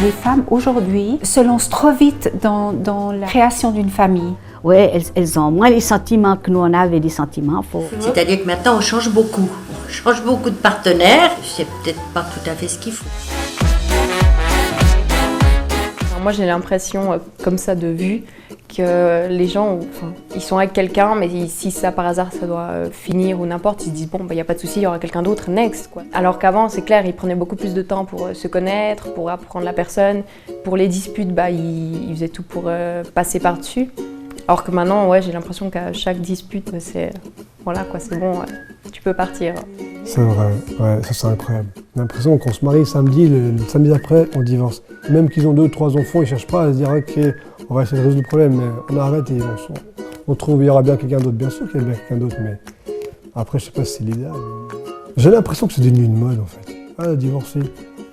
les femmes aujourd'hui se lancent trop vite dans la création d'une famille. Oui, elles ont moins les sentiments que nous on avait des sentiments. C'est-à-dire que maintenant on change beaucoup. On change beaucoup de partenaires. C'est peut-être pas tout à fait ce qu'il faut. Alors moi j'ai l'impression, comme ça de vue, que les gens, ils sont avec quelqu'un, mais si ça par hasard ça doit finir ou n'importe, ils se disent bon, il n'y a pas de souci, il y aura quelqu'un d'autre, next quoi. Alors qu'avant, c'est clair, ils prenaient beaucoup plus de temps pour se connaître, pour apprendre la personne. Pour les disputes, ils faisaient tout pour passer par-dessus. Alors que maintenant, ouais, j'ai l'impression qu'à chaque dispute, c'est voilà quoi, c'est bon, tu peux partir. C'est vrai, ouais, ça c'est incroyable. J'ai l'impression qu'on se marie samedi, le samedi après, on divorce. Même qu'ils ont 2 ou 3 enfants, ils cherchent pas à se dire ok, on va essayer de résoudre le problème, mais on arrête et on trouve, il y aura bien quelqu'un d'autre, bien sûr qu'il y a bien quelqu'un d'autre, mais après je sais pas si c'est l'idéal. J'ai l'impression que c'est devenu une mode en fait. Ah, elle a divorcé.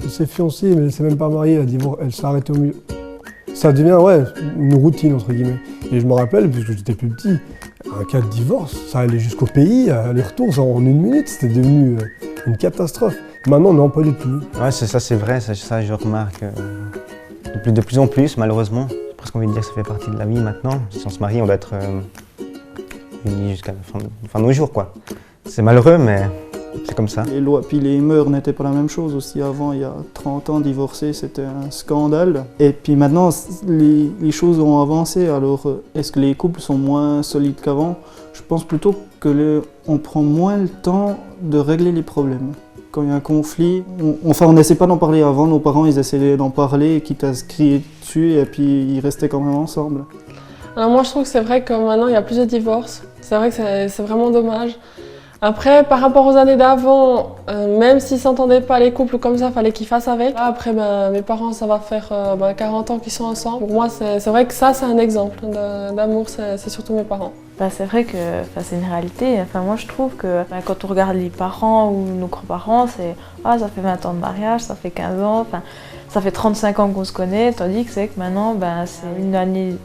Elle s'est fiancée, mais elle s'est même pas mariée, elle s'est arrêtée au milieu. Ça devient, ouais, une routine, entre guillemets. Et je me rappelle, parce que j'étais plus petit, un cas de divorce, ça allait jusqu'au pays, aller-retour, ça en 1 minute, c'était devenu une catastrophe. Maintenant, non, pas du tout. Ouais, ça c'est vrai, ça je remarque de plus en plus, malheureusement. J'ai presque envie de dire que ça fait partie de la vie maintenant. Si on se marie, on doit être unis jusqu'à la fin de nos jours, quoi. C'est malheureux, mais c'est comme ça. Les lois puis les mœurs n'étaient pas la même chose aussi. Avant, il y a 30 ans, divorcer, c'était un scandale. Et puis maintenant, les choses ont avancé. Alors, est-ce que les couples sont moins solides qu'avant? Je pense plutôt qu'on prend moins le temps de régler les problèmes. Quand il y a un conflit, on n'essaie pas d'en parler avant. Nos parents, ils essayaient d'en parler, quitte à se crier dessus, et puis ils restaient quand même ensemble. Alors moi, je trouve que c'est vrai que maintenant, il y a plus de divorces. C'est vrai que c'est vraiment dommage. Après, par rapport aux années d'avant, même s'ils ne s'entendaient pas les couples comme ça, il fallait qu'ils fassent avec. Là, après, mes parents, ça va faire 40 ans qu'ils sont ensemble. Pour moi, c'est vrai que ça, c'est un exemple d'amour, c'est surtout mes parents. C'est vrai que c'est une réalité. Moi, je trouve que quand on regarde les parents ou nos grands-parents, c'est ça fait 20 ans de mariage, ça fait 15 ans, ça fait 35 ans qu'on se connaît, tandis que c'est que maintenant, c'est une année,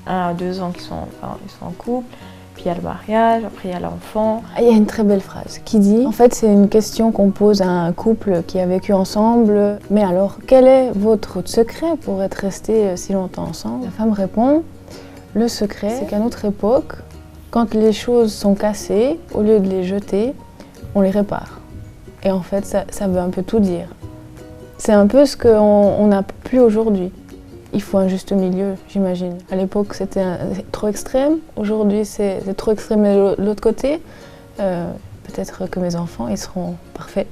1 à 2 ans qu'ils sont en couple. Puis il y a le mariage, après il y a l'enfant. Il y a une très belle phrase qui dit, en fait c'est une question qu'on pose à un couple qui a vécu ensemble, mais alors quel est votre secret pour être resté si longtemps ensemble? La femme répond, le secret c'est qu'à notre époque, quand les choses sont cassées, au lieu de les jeter, on les répare. Et en fait ça veut un peu tout dire. C'est un peu ce qu'on n'a plus aujourd'hui. Il faut un juste milieu, j'imagine. À l'époque, c'était trop extrême. Aujourd'hui, c'est trop extrême de l'autre côté. Peut-être que mes enfants, ils seront parfaits.